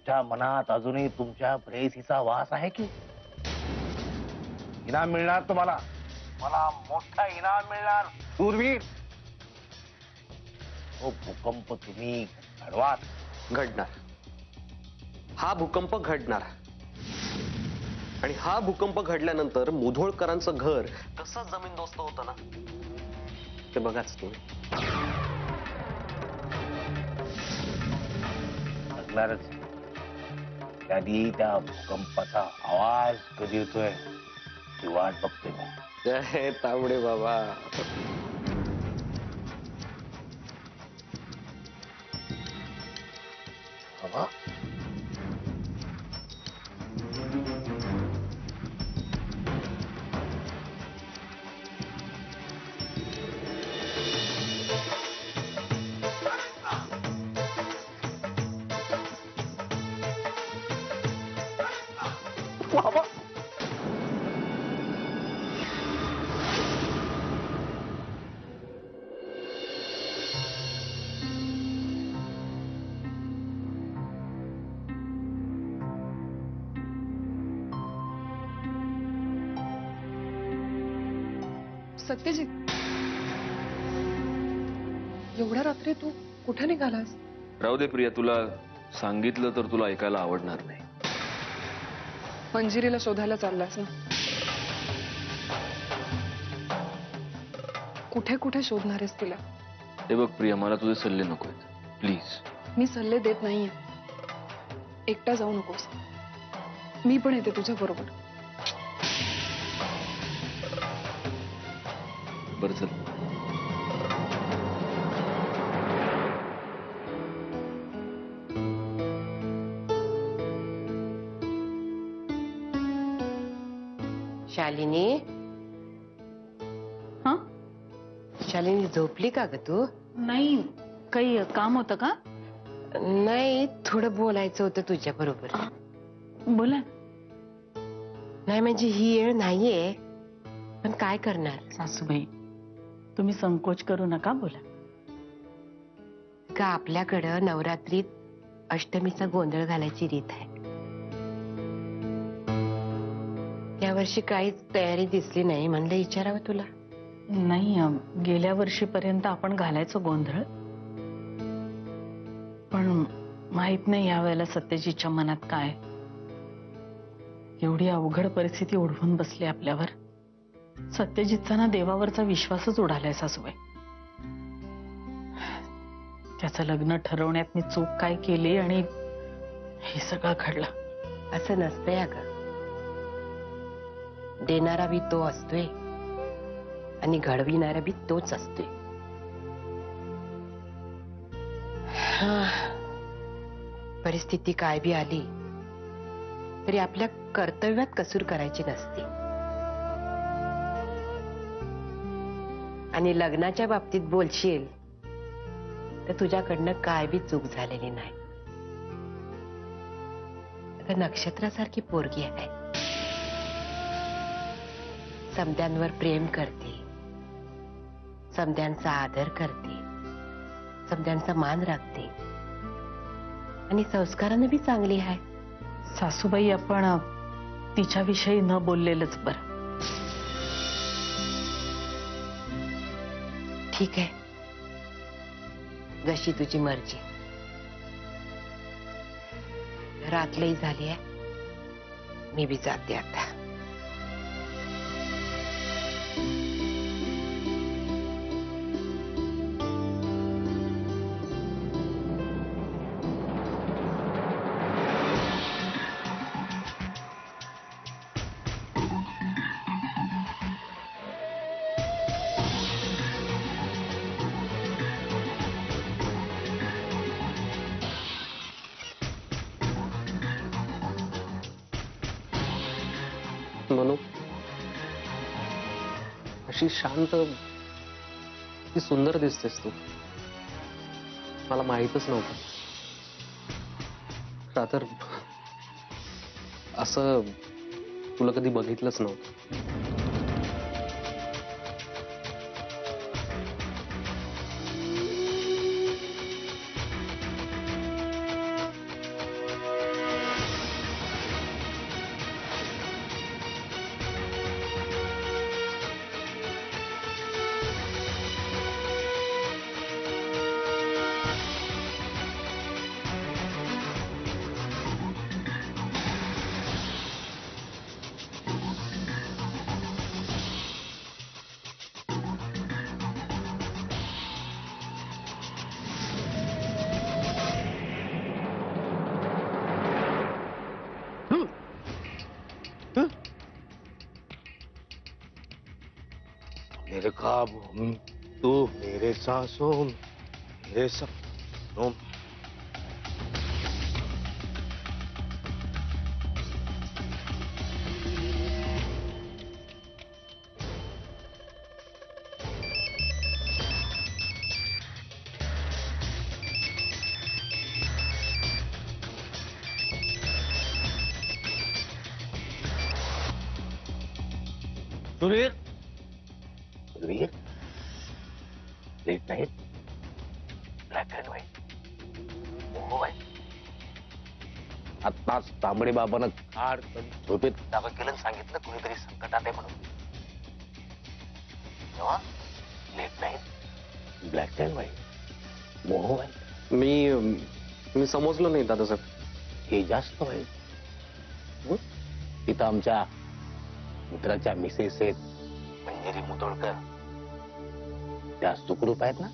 तुमच्या मनात अजूनही तुमच्या प्रेयसीचा वास आहे की? इनाम मिळणार तुम्हाला, मला मोठा इनाम मिळणार शूरवीर. तो भूकंप तुम्ही घडवाल. घडणार. हा भूकंप घडणार. आणि हा भूकंप घडल्यानंतर मुधोळकरांचं घर कसं जमीनदोस्त होतं ना, ते बघाच तुम्ही. घडणारच. त्याआधी त्या भूकंपाचा आवाज कधी येतोय ती वाट बघतोय मी. जय तांबडे बाबा. बाबा, बाबा, सत्यजित, एवढ्या रात्री तू कुठे निघालास? राहू दे प्रिया, तुला सांगितलं तर तुला ऐकायला आवडणार नाही. मंजिरीला शोधायला चाललास ना? कुठे कुठे शोधणार आहेस तिला? हे बघ प्रिया, मला तुझे सल्ले नकोत प्लीज. मी सल्ले देत नाहीये. एकटा जाऊ नकोस, मी पण येते तुझ्या बरोबर. बरं चल. शालिनी, हा? शालिनी झोपली का ग तू? नाही, काही काम होतं का? नाही, थोडं बोलायचं होतं तुझ्या बरोबर. बोला. नाही म्हणजे ही वेळ नाहीये, पण काय करणार? सासूबाई, तुम्ही संकोच करू नका, बोला. का आपल्याकडं नवरात्रीत अष्टमीचा गोंधळ घालायची रीत आहे. यावर्षी काहीच तयारी दिसली नाही, म्हणलं विचारावं तुला. नाही, गेल्या वर्षीपर्यंत आपण घालायचो गोंधळ, पण माहित नाही यावेळेला सत्यजीतच्या मनात काय. एवढी अवघड परिस्थिती ओढवून बसली आपल्यावर. सत्यजितचा ना देवावरचा विश्वासच उडालाय सासूबाई. त्याचं लग्न ठरवण्यात मी चूक काय केली आणि हे सगळं घडलं. असं नसतंय अगं. देणारा बी तो असतोय आणि घडविणारा बी तोच असतोय. परिस्थिती काय बी आली तरी आपल्या कर्तव्यात कसूर करायची नसते. आणि लग्नाच्या बाबतीत बोलशील तर तुझ्याकडनं काय बी चूक झालेली नाही. आता नक्षत्रासारखी पोरगी आहे. समद्यांवर प्रेम करते, समद्यांचा आदर करते, समद्यांचा मान राखते आणि संस्काराने बी चांगली आहे. सासूबाई, आपण तिच्याविषयी न बोललेलंच बरं. ठीक आहे, जशी तुझी मर्जी. रात्रही झाली आहे, मी बी जाते आता. म्हणू अशी शांत, ती सुंदर दिसतेस तू. मला माहीतच नव्हतं. रात्र असं तुला कधी बघितलंच नव्हतं. मेरे ख्वाबों में, तू मेरे सांसों में, मेरे सपनों में। Sudhir, Sudhir, late night, black and white, आत्ताच तांबडे बाबानं खाड झोपेत जागा केलं, सांगितलं कोणीतरी संकटात आहे म्हणून. तेव्हा late night, black and white, मोह व्हाईट. मी समजलो नाही दादासाहेब. हे जास्त वाईट. तिथं आमच्या मित्राच्या मिसेस आहेत, मंजिरी मुतोळकर, त्या सुखरूप आहेत ना?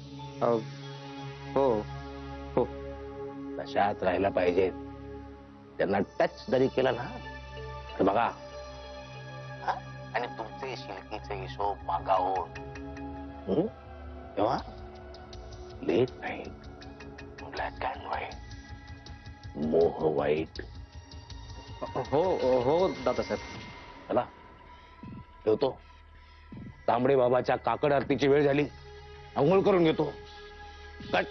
हो हो. तशाच राहायला पाहिजेत. त्यांना टच जरी केला ना तर बघा, आणि तुमचे शिलकीचे हिशोब मागावून तेव्हा late night, black and white, मोह वाईट. हो हो दादासाहेब. चला ठेवतो. तांबडे बाबाच्या काकड आरतीची वेळ झाली, अंघोळ करून घेतो. कट.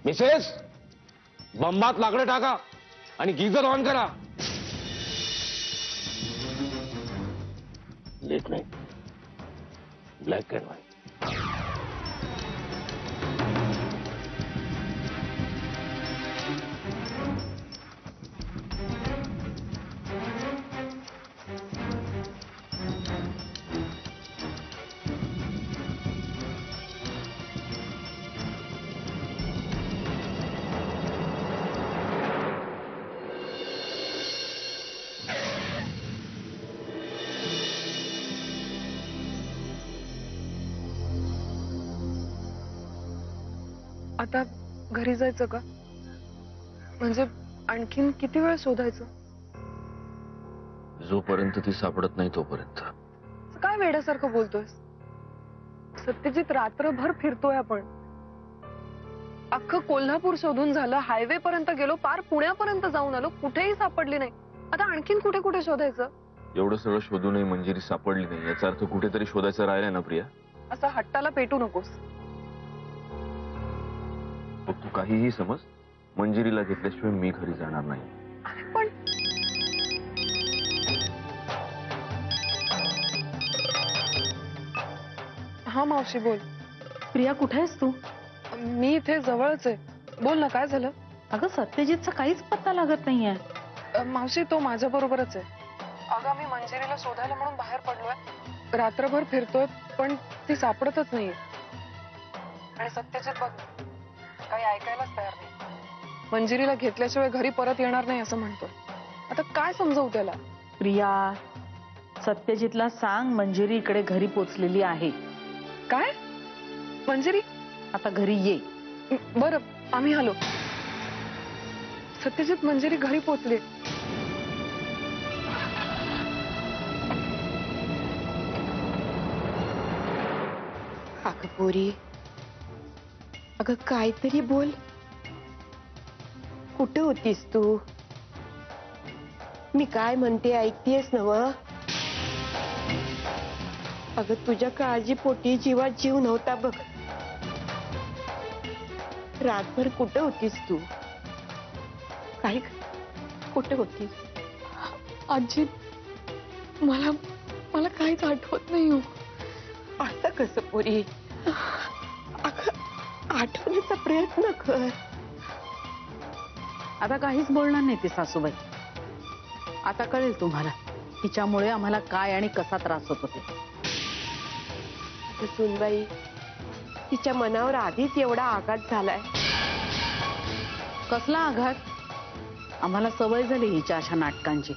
मिसेस, बंबात लाकडं टाका आणि गिझर ऑन करा. Late night, black and white. आता घरी जायचं का? म्हणजे आणखीन किती वेळ शोधायचं? जोपर्यंत ती सापडत नाही तोपर्यंत. काय वेड्यासारखं बोलतोय? सत्यजित, रात्रभर फिरतोय आपण. अख्खं कोल्हापूर शोधून झालं, हायवे पर्यंत गेलो, पार पुण्यापर्यंत जाऊन आलो, कुठेही सापडली नाही. आता आणखीन कुठे कुठे शोधायचं? एवढं सगळं शोधूनही मंजिरी सापडली नाही याचा अर्थ कुठेतरी शोधायचं राहिलंय ना प्रिया. असं हट्टाला पेटू नकोस. मग तू काहीही समज, मंजिरीला घेतल्याशिवाय मी घरी जाणार नाही. पण हा मावशी बोल. प्रिया, कुठे आहेस तू? मी इथे जवळच आहे. बोल ना, काय झालं? अगं, सत्यजितचा काहीच पत्ता लागत नाहीये. मावशी, तो माझ्या बरोबरच आहे. अगं, मी मंजिरीला शोधायला म्हणून बाहेर पडलोय. रात्रभर फिरतोय पण ती सापडतच नाहीये. आणि सत्यजित बघ, काही ऐकायलाच तयार नाही. मंजिरीला घेतल्याशिवाय घरी परत येणार नाही असं म्हणतो. आता काय समजवू त्याला? प्रिया, सत्यजितला सांग मंजिरी इकडे घरी पोचलेली आहे. काय? मंजिरी? आता घरी ये. बरं, आम्ही आलो. सत्यजित, मंजिरी घरी पोचली. अगं पोरी, अगं काहीतरी बोल. कुठे होतीस तू? मी काय म्हणते ऐकतेस नव? अगं, तुझ्या काळजीपोटी जीवात जीव नव्हता बघ. रातभर कुठे होतीस तू? काय, कुठे होतीस? आजी, मला काहीच आठवत नाही हो. असं कसं पोरी? अगं, आठवण्याचा प्रयत्न कर. आता काहीच बोलणार नाही ती सासूबाई. आता कळेल तुम्हाला तिच्यामुळे आम्हाला काय आणि कसा त्रास होत होते. सुनबाई, तिच्या मनावर आधीच एवढा आघात झालाय. कसला आघात? आम्हाला सवय झाली हिच्या अशा नाटकांची.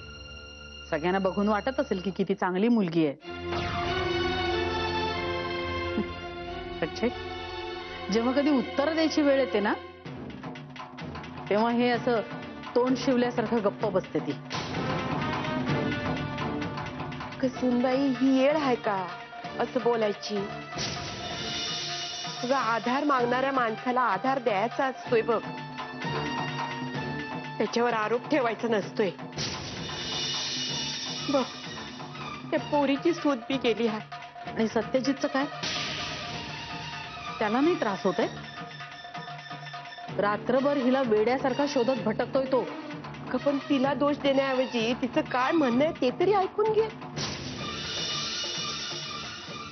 सगळ्यांना बघून वाटत असेल की किती चांगली मुलगी आहे. अच्छे, जेव्हा कधी उत्तर द्यायची वेळ येते ना, तेव्हा हे असं तोंड शिवल्यासारखं गप्प बसते ती. सुनबाई ही येळ आहे का असं बोलायची? तुझा आधार मागणाऱ्या माणसाला आधार द्यायचा असतोय बघ, त्याच्यावर आरोप ठेवायचा नसतोय बघ. त्या पोरीची सूद बी गेली आहे. आणि सत्यजितचं काय? त्याला नाही त्रास होतोय? रात्रभर हिला वेड्यासारखा शोधत भटकतोय तो. अगं, पण तिला दोष देण्याऐवजी तिचं काय म्हणणं आहे ते तरी ऐकून घे.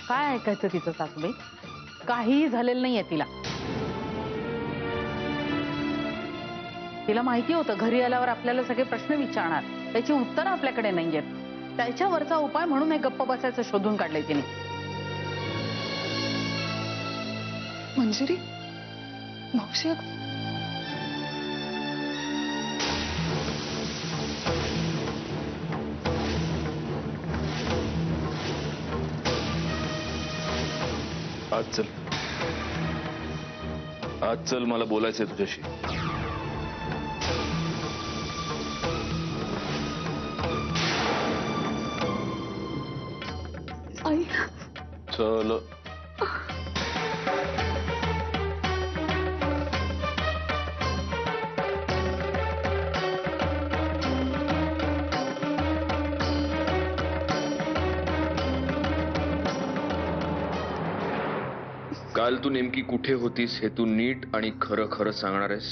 काय ऐकायचं तिचं सासूबाई? काहीही झालेलं नाहीये तिला. तिला माहिती होतं घरी आल्यावर आपल्याला सगळे प्रश्न विचारणार, त्याची उत्तरं आपल्याकडे नाहीयेत. त्याच्यावरचा उपाय म्हणून हे गप्प बसायचं शोधून काढलंय तिने. मंजिरी, मावशी आज चल मला बोलायचंय तुझ्याशी. आई, चल. काल तू नेमकी कुठे होतीस हे तू नीट आणि खरं खरं सांगणार आहेस?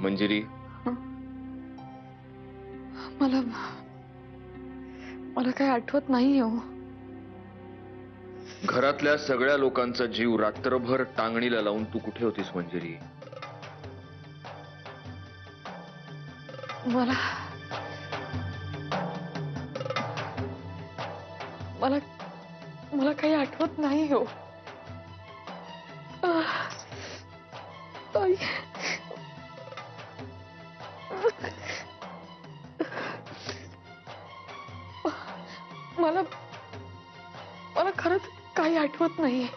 मंजिरी, मला मला काही आठवत नाही हो. घरातल्या सगळ्या लोकांचा जीव रात्रभर टांगणीला लावून तू कुठे होतीस मंजिरी? मला मला मला काही आठवत नाही हो. आई. मला मला खरंच काही आठवत नाहीये.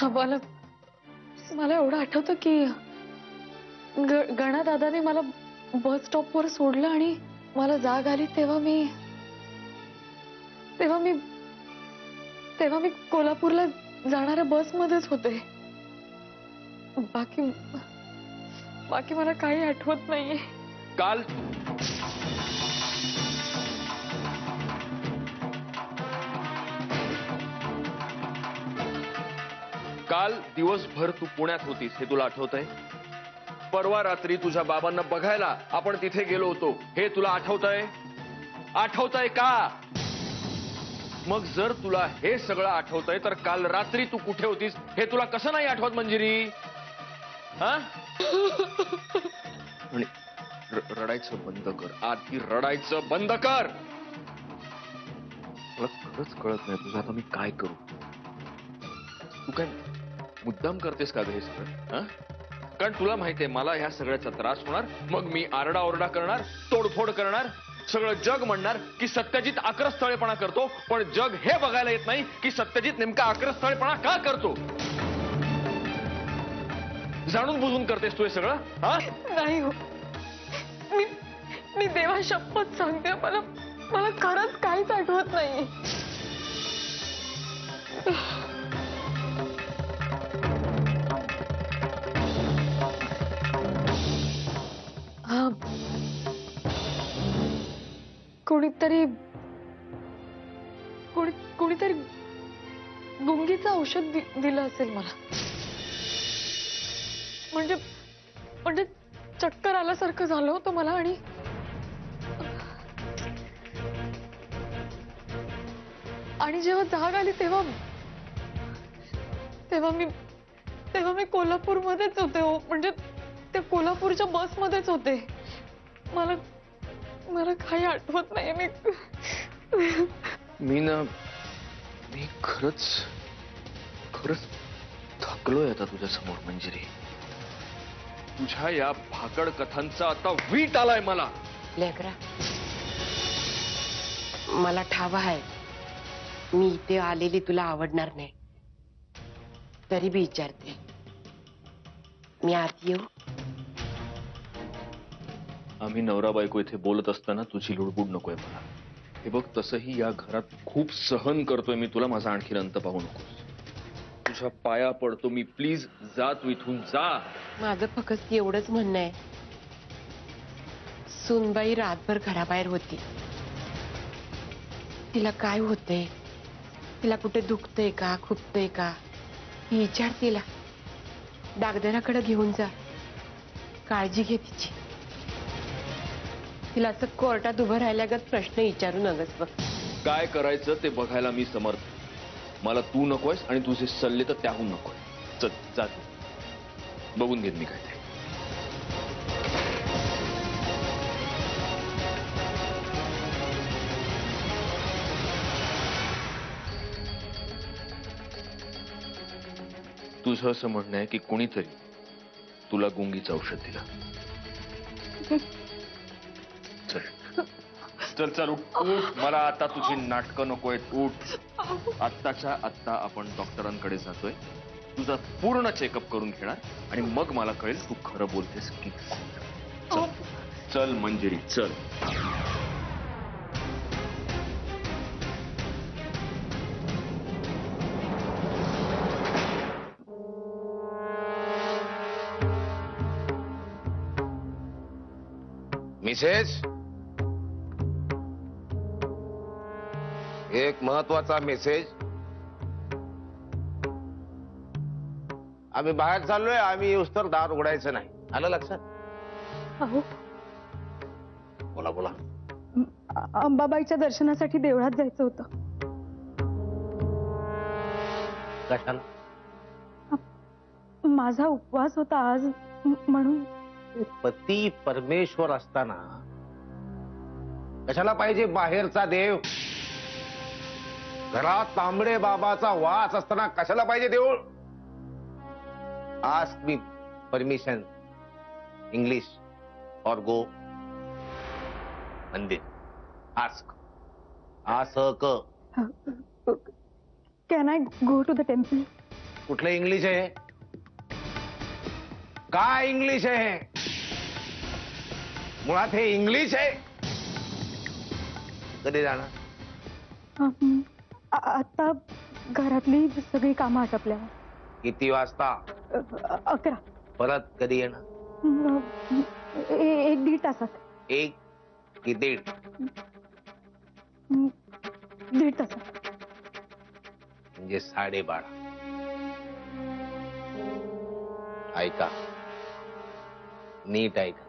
मला मला एवढं आठवतं की गणा दादाने मला बस स्टॉपवर सोडलं आणि मला जाग आली तेव्हा मी कोल्हापूरला जाणाऱ्या बसमध्येच होते. बाकी मला काही आठवत नाहीये. काल दिवसभर तू पुण्यात होतीस हे तुला आठवतंय? परवा रात्री तुझ्या बाबांना बघायला आपण तिथे गेलो होतो हे तुला आठवतंय? आठवतंय का? मग जर तुला हे सगळं आठवतंय तर काल रात्री तू कुठे होतीस हे तुला कसं नाही आठवत मंजिरी? हा? आणि रडायचं बंद कर, आधी रडायचं बंद कर. मला खरंच कळत नाही तुझं आता मी काय करू. तू काय मुद्दाम करतेस का ग हे सगळं? हा? कारण तुला माहितीये मला ह्या सगळ्याचा त्रास होणार, मग मी आरडाओरडा करणार, तोडफोड करणार, सगळं जग म्हणणार की सत्यजित आक्रस्थळेपणा करतो. पण जग हे बघायला येत नाही की सत्यजित नेमका आक्रस्थळेपणा का करतो. जाणून बुजून करतेस तू हे सगळं? हा? नाही हो, मी देवा शपथ सांगते, मला खरंच काहीच आठवत नाही. हा, कोणीतरी गुंगीचं औषध दिलं असेल मला. म्हणजे चक्कर आल्यासारखं झालं होतं मला. आणि जेव्हा जाग आली तेव्हा मी कोल्हापूरमध्येच होते हो. म्हणजे ते कोल्हापूरच्या बसमध्येच होते. मला काही आठवत नाही. मी खरंच थकलोय आता तुझ्या समोर मंजिरी. तुझ्या या भाकड कथांचा आता वीट आलाय मला. लेकरा, मला ठाव आहे मी इथे आलेली तुला आवडणार नाही, तरी बी विचारते, मी आत येऊ? आम्ही नवरा बायको इथे बोलत असताना तुझी लुडबुड नकोय मला. हे बघ, तसंही या घरात खूप सहन करतोय मी तुला. माझा आणखी अंत पाहू नकोस. तुझ्या पाया पडतो मी, प्लीज जा तू इथून, जा. माझं फक्त एवढंच म्हणणं आहे, सुनबाई रातभर घराबाहेर होती. तिला काय होतंय, तिला कुठे दुखतंय का, खुपतंय का, ही विचार. तिला डागदराकडे घेऊन जा, काळजी घे तिची. तिला असं कोर्टात उभं राहिल्यागत प्रश्न विचारू नगस बघ. काय करायचं ते बघायला मी समर्थ. मला तू नकोयस आणि तुझे सल्ले तर त्याहून नकोय. चल जा तू, बघून घेत मी काय ते. तुझं असं म्हणणं आहे की कोणीतरी तुला गुंगीचं औषध दिलं. चल चल चल, उठ. मला आता तुझी नाटकं नकोय. उठ. आत्ताच्या आत्ता आपण डॉक्टरांकडे जातोय. तुझा पूर्ण चेकअप करून घेणार आणि मग मला कळेल तू खरं बोलतेस की. चल चल मंजिरी, चल. मिसेस, एक महत्वाचा मेसेज. आम्ही बाहेर चाललोय. आम्ही येऊस तर दार उघडायचं नाही. आलं लक्षात? अहो, बोला बोला. अंबाबाईच्या दर्शनासाठी देवळात जायचं होतं. कशाला? माझा उपवास होता आज, म्हणून. पती परमेश्वर असताना कशाला पाहिजे बाहेरचा देव? घरात तांबडे बाबाचा वास असताना कशाला पाहिजे देऊळ? आस्क मी परमिशन, इंग्लिश और गो मंदिर. Ask. Ask. Can I go to the temple? कुठलं इंग्लिश आहे? काय इंग्लिश आहे? मुळात हे इंग्लिश आहे. कधी जाणार? आता घरातली सगळी कामं आटपल्यावर. किती वाजता? 11. परत कधी येणार? 1-1.5 तासात. 1 की 1.5? 1.5 तासात. म्हणजे 12:30. ऐका, नीट ऐका.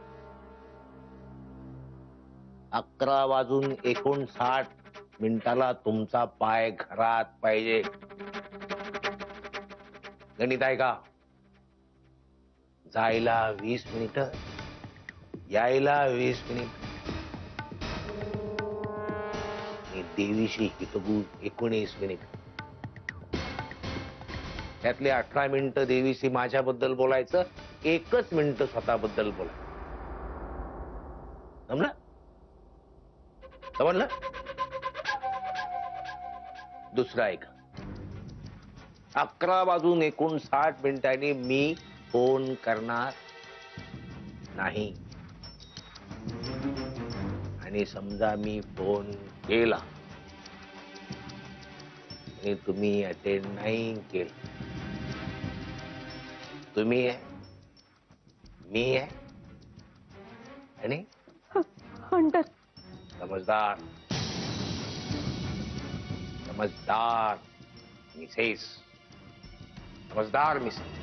11:59 तुमचा पाय घरात पाहिजे. गणित ऐका. जायला 20 मिनिटं, यायला 20 मिनिट. आणि देवीशी हितगुज 19 मिनिट. त्यातले 18 मिनिटं देवीशी माझ्याबद्दल बोलायचं, 1 मिनिट स्वतःबद्दल बोलायचं. समजलं? समजलं? दुसरं ऐका. 11:59 मी फोन करणार नाही. आणि समजा मी फोन केला आणि तुम्ही अटेंड नाही केलं, तुम्ही आहे, मी आहे आणि हंटर. समजदार. समजदार मिसेस. समजदार मिसेस.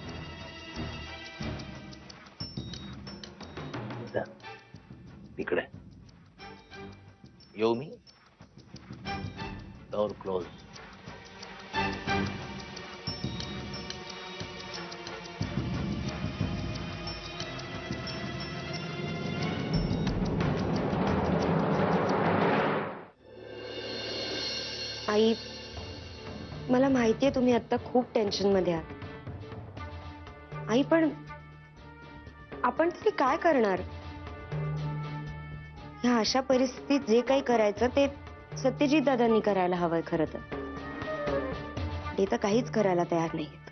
तिकडे येऊ मी. Door close. आई, मला माहितीये तुम्ही आता खूप टेन्शन मध्ये आहात. आई, पण आपण तरी काय करणार? ह्या अशा परिस्थितीत जे काही करायचं ते सत्यजित दादांनी करायला हवंय. खरं तर ते तर काहीच करायला तयार नाहीत.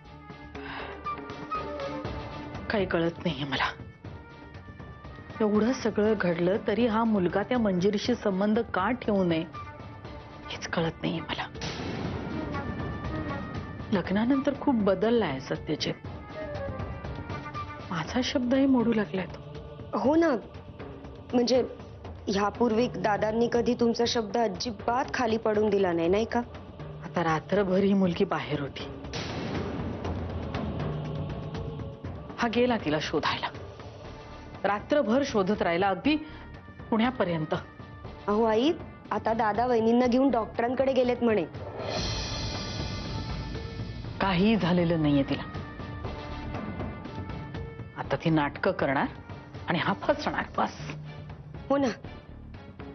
काही कळत नाहीये मला. एवढं सगळं घडलं तरी हा मुलगा त्या मंजिरीशी संबंध का ठेवू नये हेच कळत नाहीये मला. लग्नानंतर खूप बदललाय सत्यजित. माझा शब्दही मोडू लागलाय तो. हो ना, म्हणजे ह्यापूर्वी दादांनी कधी तुमचा शब्द अजिबात खाली पडून दिला नाही, नाही का? आता रात्रभर ही मुलगी बाहेर होती. हा गेला तिला शोधायला. रात्रभर शोधत राहिला अगदी पुण्यापर्यंत. अहो आई, आता दादा वहिनींना घेऊन डॉक्टरांकडे गेलेत म्हणे. काही झालेलं नाहीये तिला. आता ती नाटकं करणार आणि हा फसणार बस. हो ना,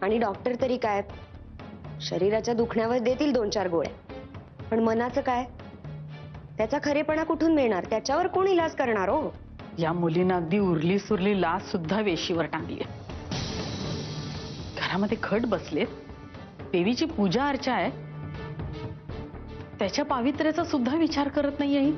आणि डॉक्टर तरी काय, शरीराच्या दुखण्यावर देतील 2-4 गोळ्या, पण मनाचं काय, त्याचा खरेपणा कुठून मिळणार? त्याच्यावर कोण इलाज करणार हो? या मुलीनं अगदी उरली सुरली लाच सुद्धा वेशीवर टांगली. घरामध्ये खट बसलेत, देवीची पूजा अर्चा आहे, त्याच्या पावित्र्याचा सुद्धा विचार करत नाहीये ही.